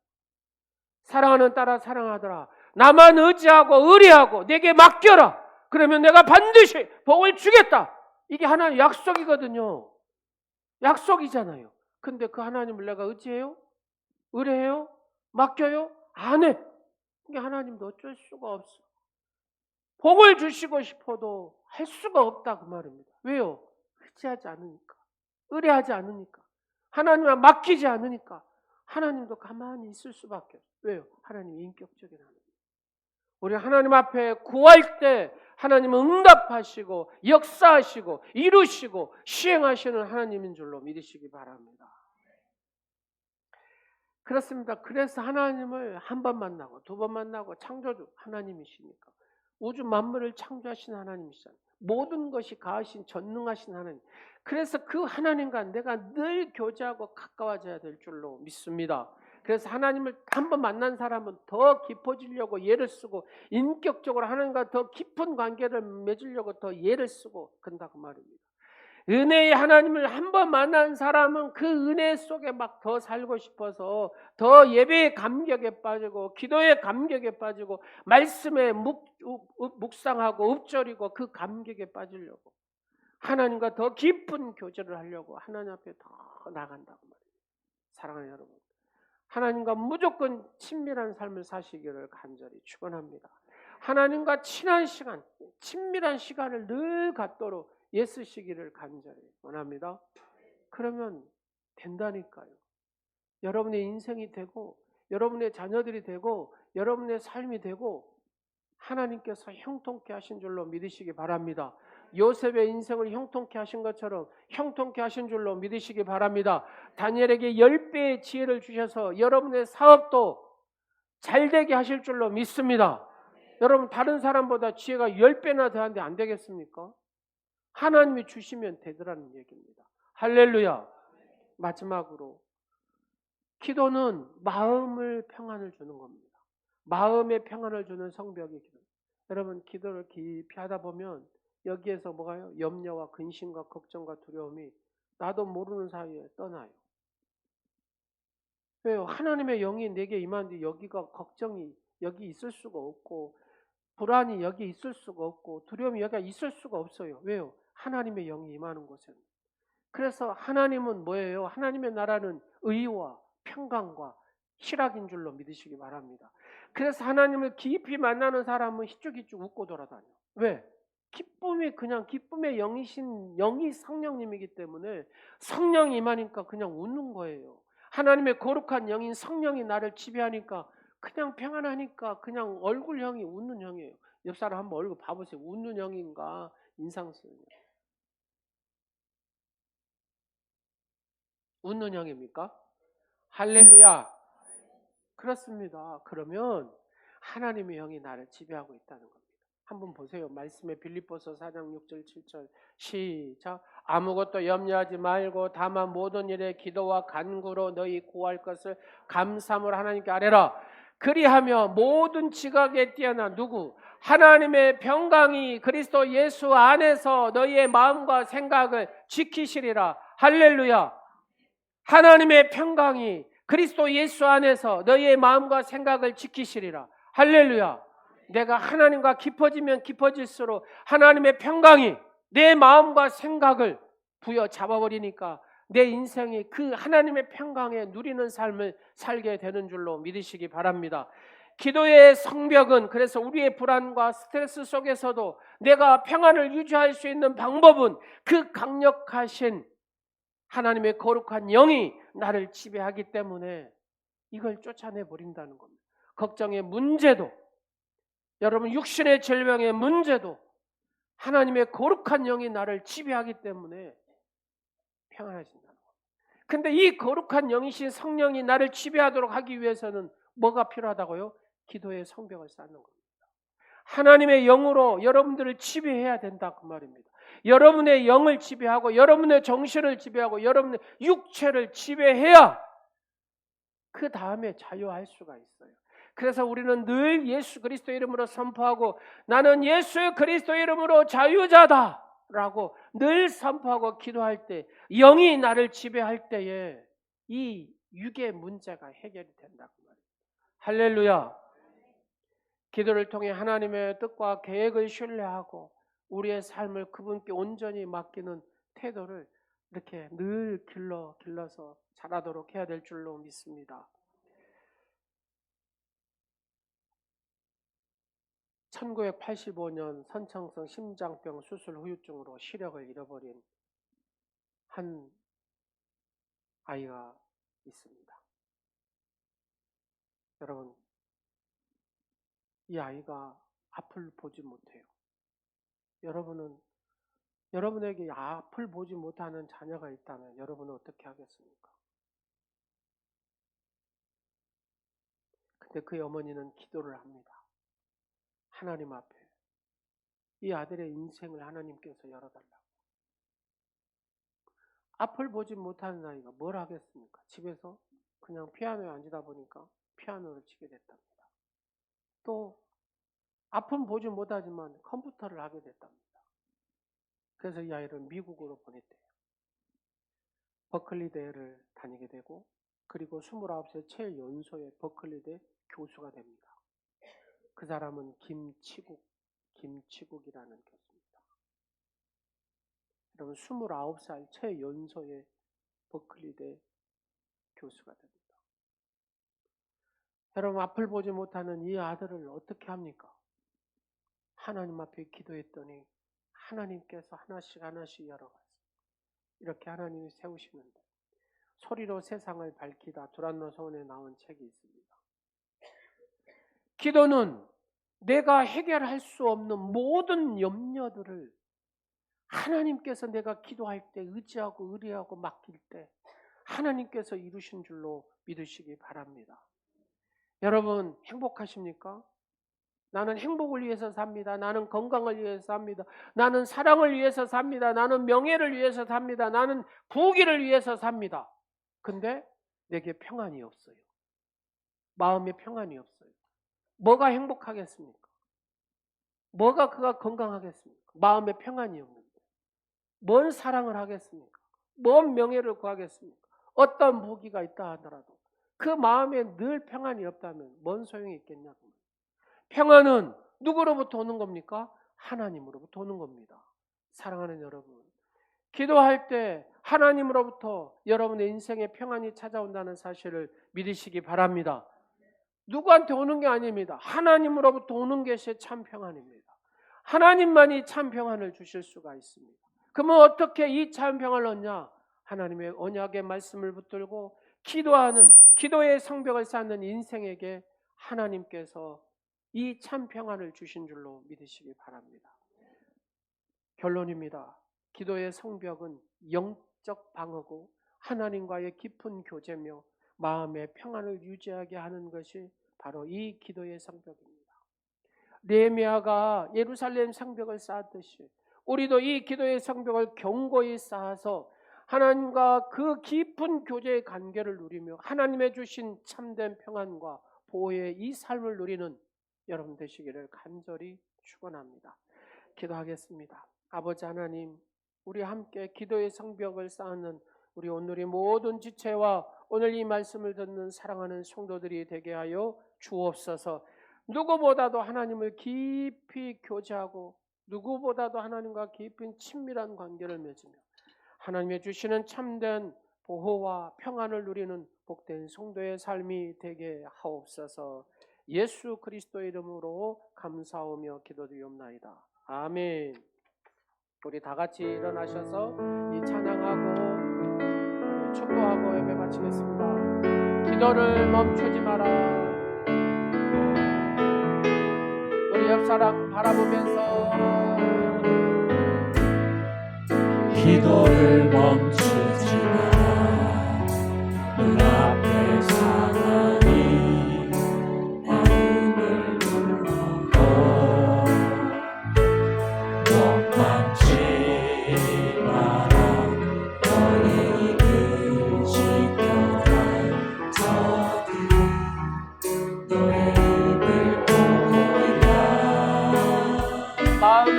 사랑하는 딸아 사랑하더라. 나만 의지하고 의뢰하고 내게 맡겨라. 그러면 내가 반드시 복을 주겠다. 이게 하나님 약속이거든요. 약속이잖아요. 근데 그 하나님을 내가 의지해요? 의뢰해요? 맡겨요? 안 해. 이게 하나님도 어쩔 수가 없어. 복을 주시고 싶어도 할 수가 없다 그 말입니다. 왜요? 의지하지 않으니까. 의뢰하지 않으니까. 하나님을 맡기지 않으니까. 하나님도 가만히 있을 수밖에 없어요. 왜요? 하나님이 인격적인 하나님. 우리 하나님 앞에 구할 때 하나님은 응답하시고 역사하시고 이루시고 시행하시는 하나님인 줄로 믿으시기 바랍니다. 그렇습니다. 그래서 하나님을 한 번 만나고 두 번 만나고 창조주 하나님이시니까 우주 만물을 창조하신 하나님이시잖아요. 모든 것이 가하신 전능하신 하나님. 그래서 그 하나님과 내가 늘 교제하고 가까워져야 될 줄로 믿습니다. 그래서 하나님을 한 번 만난 사람은 더 깊어지려고 예를 쓰고 인격적으로 하나님과 더 깊은 관계를 맺으려고 더 예를 쓰고 그런다고 말입니다. 은혜의 하나님을 한 번 만난 사람은 그 은혜 속에 막 더 살고 싶어서 더 예배의 감격에 빠지고 기도의 감격에 빠지고 말씀에 묵상하고 읊조리고 그 감격에 빠지려고 하나님과 더 깊은 교제를 하려고 하나님 앞에 더 나간다고 말이에요. 사랑하는 여러분, 하나님과 무조건 친밀한 삶을 사시기를 간절히 축원합니다. 하나님과 친한 시간, 친밀한 시간을 늘 갖도록 애쓰시기를 간절히 원합니다. 그러면 된다니까요. 여러분의 인생이 되고 여러분의 자녀들이 되고 여러분의 삶이 되고 하나님께서 형통케 하신 줄로 믿으시기 바랍니다. 요셉의 인생을 형통케 하신 것처럼 형통케 하신 줄로 믿으시기 바랍니다. 다니엘에게 10배의 지혜를 주셔서 여러분의 사업도 잘되게 하실 줄로 믿습니다. 여러분 다른 사람보다 지혜가 10배나 더한데 안 되겠습니까? 하나님이 주시면 되더라는 얘기입니다. 할렐루야. 마지막으로 기도는 마음을 평안을 주는 겁니다. 마음의 평안을 주는 성벽이 기도. 여러분 기도를 깊이 하다 보면 여기에서 뭐가요? 염려와 근심과 걱정과 두려움이 나도 모르는 사이에 떠나요. 왜요? 하나님의 영이 내게 임하는데 여기가 걱정이 여기 있을 수가 없고 불안이 여기 있을 수가 없고 두려움이 여기가 있을 수가 없어요. 왜요? 하나님의 영이 임하는 곳에는. 그래서 하나님은 뭐예요? 하나님의 나라는 의와 평강과 희락인 줄로 믿으시기 바랍니다. 그래서 하나님을 깊이 만나는 사람은 희쭉희쭉 웃고 돌아다녀. 왜? 기쁨이 그냥 기쁨의 영이신 영이 성령님이기 때문에 성령이 임하니까 그냥 웃는 거예요. 하나님의 거룩한 영인 성령이 나를 지배하니까 그냥 평안하니까 그냥 얼굴형이 웃는 형이에요. 옆 사람 한번 얼굴 봐보세요. 웃는 형인가 인상 쓰는 형. 웃는 형입니까? 할렐루야. 그렇습니다. 그러면 하나님의 영이 나를 지배하고 있다는 겁니다. 한번 보세요. 말씀에 빌립보서 4장 6절 7절 시작. 아무것도 염려하지 말고 다만 모든 일에 기도와 간구로 너희 구할 것을 감사함으로 하나님께 아뢰라. 그리하며 모든 지각에 뛰어난 누구? 하나님의 평강이 그리스도 예수 안에서 너희의 마음과 생각을 지키시리라. 할렐루야. 하나님의 평강이 그리스도 예수 안에서 너희의 마음과 생각을 지키시리라. 할렐루야. 내가 하나님과 깊어지면 깊어질수록 하나님의 평강이 내 마음과 생각을 부여잡아버리니까 내 인생이 그 하나님의 평강에 누리는 삶을 살게 되는 줄로 믿으시기 바랍니다. 기도의 성벽은 그래서 우리의 불안과 스트레스 속에서도 내가 평안을 유지할 수 있는 방법은 그 강력하신 하나님의 거룩한 영이 나를 지배하기 때문에 이걸 쫓아내 버린다는 겁니다. 걱정의 문제도, 여러분 육신의 질병의 문제도 하나님의 거룩한 영이 나를 지배하기 때문에 평안해진다는 겁니다. 근데 이 거룩한 영이신 성령이 나를 지배하도록 하기 위해서는 뭐가 필요하다고요? 기도의 성벽을 쌓는 겁니다. 하나님의 영으로 여러분들을 지배해야 된다 그 말입니다. 여러분의 영을 지배하고 여러분의 정신을 지배하고 여러분의 육체를 지배해야 그 다음에 자유할 수가 있어요. 그래서 우리는 늘 예수 그리스도 이름으로 선포하고 나는 예수 그리스도 이름으로 자유자다 라고 늘 선포하고 기도할 때 영이 나를 지배할 때에 이 육의 문제가 해결이 된다 그 말입니다. 할렐루야. 기도를 통해 하나님의 뜻과 계획을 신뢰하고 우리의 삶을 그분께 온전히 맡기는 태도를 이렇게 늘 길러서 자라도록 해야 될 줄로 믿습니다. 1985년 선천성 심장병 수술 후유증으로 시력을 잃어버린 한 아이가 있습니다. 여러분, 이 아이가 앞을 보지 못해요. 여러분에게 앞을 보지 못하는 자녀가 있다면 여러분은 어떻게 하겠습니까? 근데 그 어머니는 기도를 합니다. 하나님 앞에 이 아들의 인생을 하나님께서 열어달라고. 앞을 보지 못하는 아이가 뭘 하겠습니까? 집에서 그냥 피아노에 앉으다 보니까 피아노를 치게 됐답니다. 또 앞은 보지 못하지만 컴퓨터를 하게 됐답니다. 그래서 이 아이를 미국으로 보냈대요. 버클리대를 다니게 되고 그리고 29세 최연소의 버클리대 교수가 됩니다. 그 사람은 김치국이라는 교수입니다. 여러분 29살 최연소의 버클리대 교수가 됩니다. 여러분 앞을 보지 못하는 이 아들을 어떻게 합니까? 하나님 앞에 기도했더니 하나님께서 하나씩 열어가서 이렇게 하나님이 세우시는데 소리로 세상을 밝히다 두란노 서원에 나온 책이 있습니다. 기도는 내가 해결할 수 없는 모든 염려들을 하나님께서 내가 기도할 때 의지하고 의뢰하고 맡길 때 하나님께서 이루신 줄로 믿으시기 바랍니다. 여러분 행복하십니까? 나는 행복을 위해서 삽니다. 나는 건강을 위해서 삽니다. 나는 사랑을 위해서 삽니다. 나는 명예를 위해서 삽니다. 나는 부귀를 위해서 삽니다. 근데 내게 평안이 없어요. 마음에 평안이 없어요. 뭐가 행복하겠습니까? 뭐가 그가 건강하겠습니까? 마음에 평안이 없는데 뭔 사랑을 하겠습니까? 뭔 명예를 구하겠습니까? 어떤 부귀가 있다 하더라도 그 마음에 늘 평안이 없다면 뭔 소용이 있겠냐고. 평안은 누구로부터 오는 겁니까? 하나님으로부터 오는 겁니다. 사랑하는 여러분, 기도할 때 하나님으로부터 여러분의 인생의 평안이 찾아온다는 사실을 믿으시기 바랍니다. 누구한테 오는 게 아닙니다. 하나님으로부터 오는 것이 참 평안입니다. 하나님만이 참 평안을 주실 수가 있습니다. 그러면 어떻게 이 참 평안을 얻냐? 하나님의 언약의 말씀을 붙들고 기도하는, 기도의 성벽을 쌓는 인생에게 하나님께서 이 참 평안을 주신 줄로 믿으시기 바랍니다. 결론입니다. 기도의 성벽은 영적 방어고 하나님과의 깊은 교제며 마음의 평안을 유지하게 하는 것이 바로 이 기도의 성벽입니다. 느헤미야가 예루살렘 성벽을 쌓았듯이 우리도 이 기도의 성벽을 견고히 쌓아서 하나님과 그 깊은 교제의 관계를 누리며 하나님의 주신 참된 평안과 보호의 이 삶을 누리는 여러분 되시기를 간절히 축원합니다. 기도하겠습니다. 아버지 하나님, 우리 함께 기도의 성벽을 쌓는 우리 오늘의 모든 지체와 오늘 이 말씀을 듣는 사랑하는 성도들이 되게 하여 주옵소서. 누구보다도 하나님을 깊이 교제하고 누구보다도 하나님과 깊은 친밀한 관계를 맺으며 하나님의 주시는 참된 보호와 평안을 누리는 복된 성도의 삶이 되게 하옵소서. 예수 그리스도의 이름으로 감사하며 기도드리옵나이다. 아멘. 우리 다 같이 일어나셔서 이 찬양하고 축도하고 예배 마치겠습니다. 기도를 멈추지 마라. 우리 옆 사람 바라보면서 기도를 멈추지 마라. 눈앞에 상하니 마음을 눌러도 원망치 마라. 너의 입을 지켜라. 저들은 너의 입을 보이라. 마음을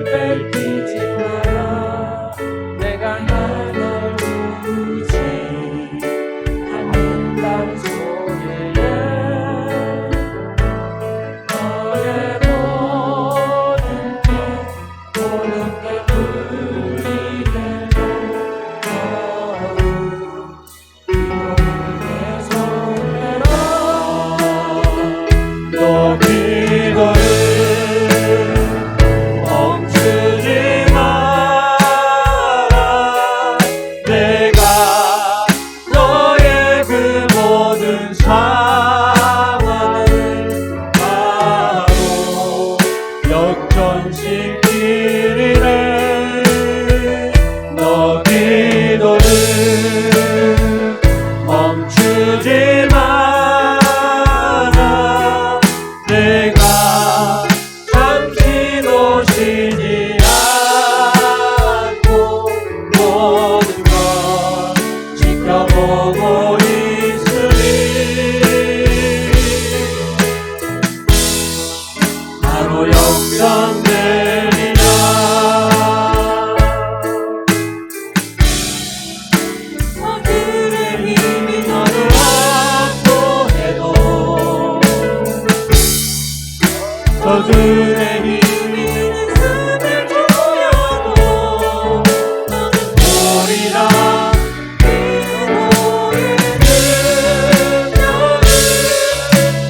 뺏기지 마라. 내가 너를 부르지 하는 땅 속에 너의 모든 게 모든 게 불리게도 기도를 계속해라. 너 기도를 멈추지 마라. 내가 너의 그 모든 상황을 바로 역전시키리라. 너 기도를 멈추지 마라. 내가 잠시도 쉬지 않고 모든 걸 지켜보고 있으니 바로 역전되리라. 그들의 힘이 너를 압도해도 저들의 힘이 숨을 죽여도 너는 보리라. 그 모든 너를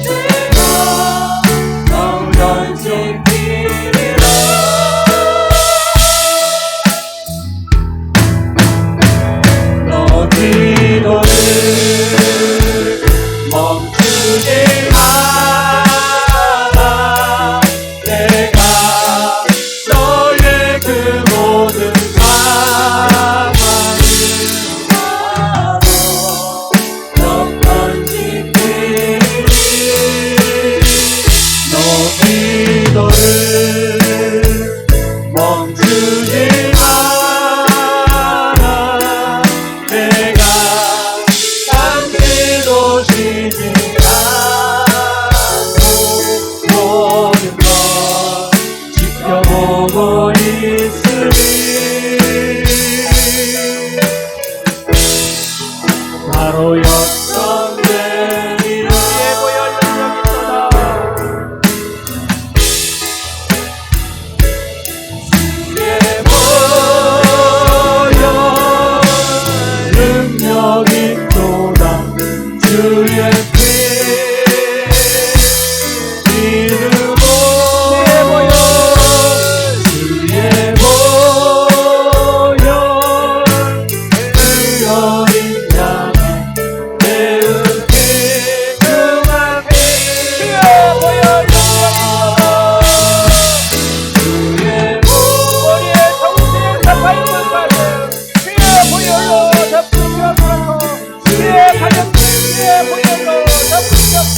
내가 영전시키리라. 너 기도를 멈추지 마라. 내가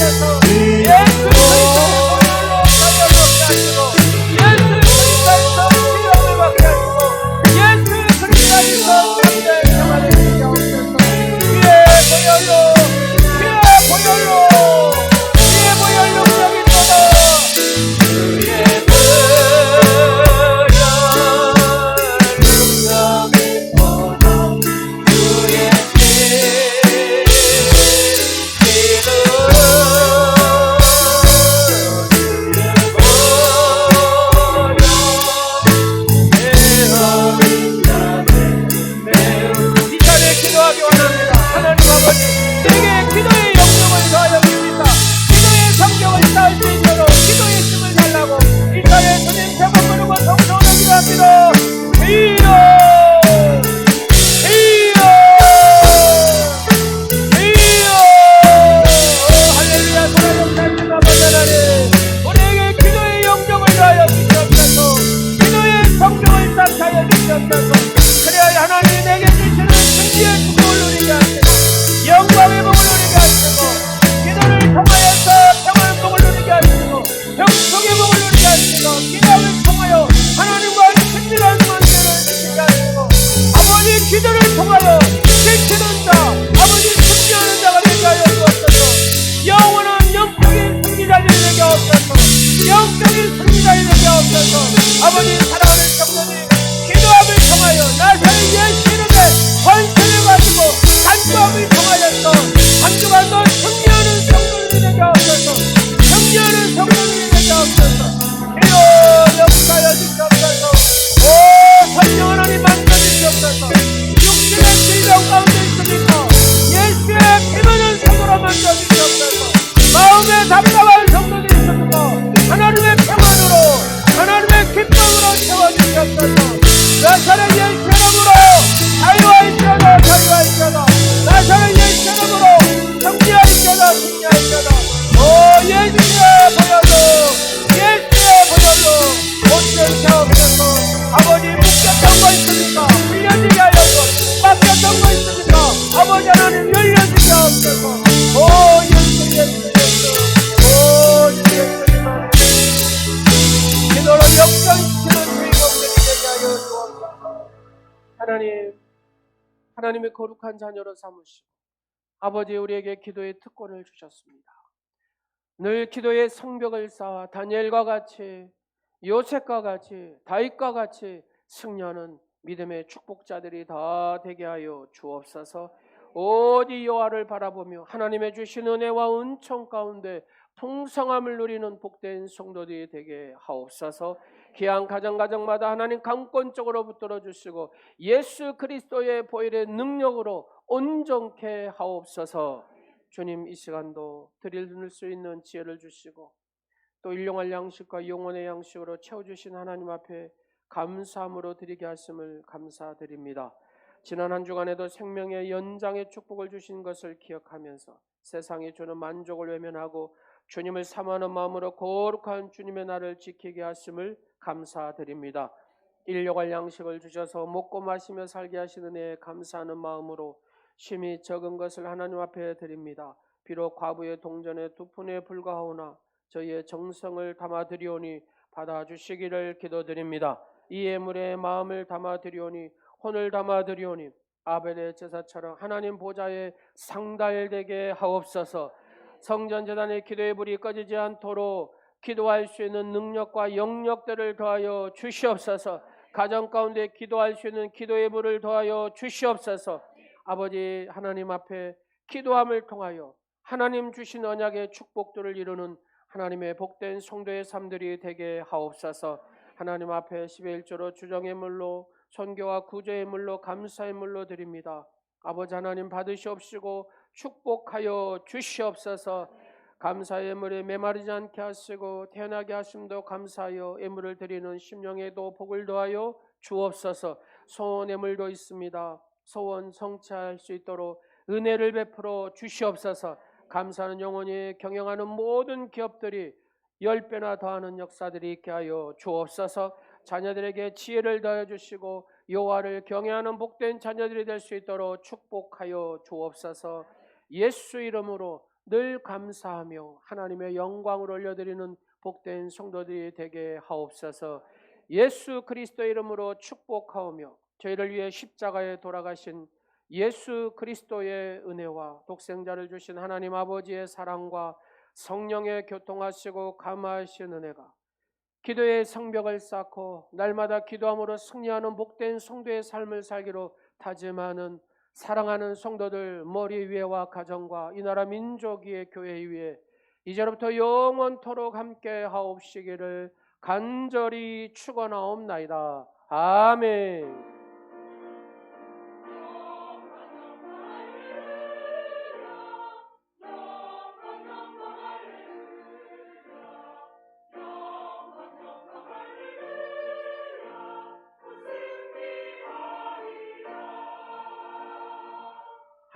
주옵소서. 예수 그리스도의 보혈로 사용하게 하시고 예수 그리스도에서 치료를 받게 하시고 예수 그리스도에서 참된 평안을 주게 하옵소서. 주의 보혈로 주의 보혈로 주의 보혈 능력이 있도다. 주의 아버지 사랑하는 성도님 기도함을 통하여 나사렛 예수 이름의 권세를 가지고 간구함을 통하여서 한 주간도 승리하는 성도들이 되게 하옵소서. 승리하는 성도들이 되게 하옵소서. 주여 역사하여 주시옵소서. 오 성령 하나님 만져주시옵소서. 육신의 질병 가운데 있습니까? 예수의 피만한 성도로 만져주시옵소서. 마음에 답답한 성도들이 있습니까? 하나님의 평안으로 하나님의 기쁨으로 채워주시옵소서. 나사렛 예수 이름으로 자유하시옵소서. 자유하시옵소서. 나사렛 예수 이름으로 승리하시옵소서. 승리하시옵소서. 오 예수의 보혈로 예수의 보혈로 모든 채워주셔서 아버지 묶였던 거 있습니까? 풀려지게 하여서 막혔던 거 있습니까? 아버지 하나님 열려주게 하옵소서. 오 예수 예수 예수 오 예수님만 기도로 역전시키는 주인공들이 되게 하여 주옵소서. 하나님의 거룩한 자녀로 삼으시고 아버지 우리에게 기도의 특권을 주셨습니다. 늘 기도의 성벽을 쌓아 다니엘과 같이 요셉과 같이 다윗과 같이 승리하는 믿음의 축복자들이 다 되게 하여 주옵소서. 오직 여호와를 바라보며 하나님의 주신 은혜와 은총 가운데 풍성함을 누리는 복된 성도들이 되게 하옵소서. 귀한 가정마다 하나님 강권적으로 붙들어 주시고 예수 그리스도의 보혈의 능력으로 온전케 하옵소서. 주님 이 시간도 드릴 수 있는 지혜를 주시고 또 일용할 양식과 영혼의 양식으로 채워주신 하나님 앞에 감사함으로 드리게 하심을 감사드립니다. 지난 한 주간에도 생명의 연장의 축복을 주신 것을 기억하면서 세상이 주는 만족을 외면하고 주님을 사모하는 마음으로 거룩한 주님의 날을 지키게 하심을 감사드립니다. 일용할 양식을 주셔서 먹고 마시며 살게 하시는 은혜에 감사하는 마음으로 심히 적은 것을 하나님 앞에 드립니다. 비록 과부의 동전의 2푼에 불과하오나 저희의 정성을 담아드리오니 받아주시기를 기도드립니다. 이 예물에 마음을 담아드리오니 혼을 담아드리오니 아벨의 제사처럼 하나님 보좌에 상달되게 하옵소서. 성전 제단의 기도의 불이 꺼지지 않도록 기도할 수 있는 능력과 영역들을 더하여 주시옵소서. 가정 가운데 기도할 수 있는 기도의 불을 더하여 주시옵소서. 아버지 하나님 앞에 기도함을 통하여 하나님 주신 언약의 축복들을 이루는 하나님의 복된 성도의 삶들이 되게 하옵소서. 하나님 앞에 11조로 주정의 물로 선교와 구제의 물로 감사의 물로 드립니다. 아버지 하나님 받으시옵시고 축복하여 주시옵소서. 감사의 예물에 메마르지 않게 하시고 태어나게 하심도 감사하여 예물을 드리는 심령에도 복을 더하여 주옵소서. 소원 예물도 있습니다. 소원 성취할 수 있도록 은혜를 베풀어 주시옵소서. 감사하는 영혼이 경영하는 모든 기업들이 10배나 더하는 역사들이 있게 하여 주옵소서. 자녀들에게 지혜를 더해 주시고 여호와를 경외하는 복된 자녀들이 될 수 있도록 축복하여 주옵소서. 예수 이름으로 늘 감사하며 하나님의 영광을 올려드리는 복된 성도들이 되게 하옵소서. 예수 그리스도의 이름으로 축복하오며 저희를 위해 십자가에 돌아가신 예수 그리스도의 은혜와 독생자를 주신 하나님 아버지의 사랑과 성령의 교통하시고 감화하신 은혜가 기도의 성벽을 쌓고 날마다 기도함으로 승리하는 복된 성도의 삶을 살기로 다짐하는 사랑하는 성도들 머리 위에와 가정과 이 나라 민족 위에 교회 위에 이제로부터 영원토록 함께 하옵시기를 간절히 축원하옵나이다. 아멘.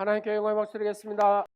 하나님께 영광의 박수 드리겠습니다.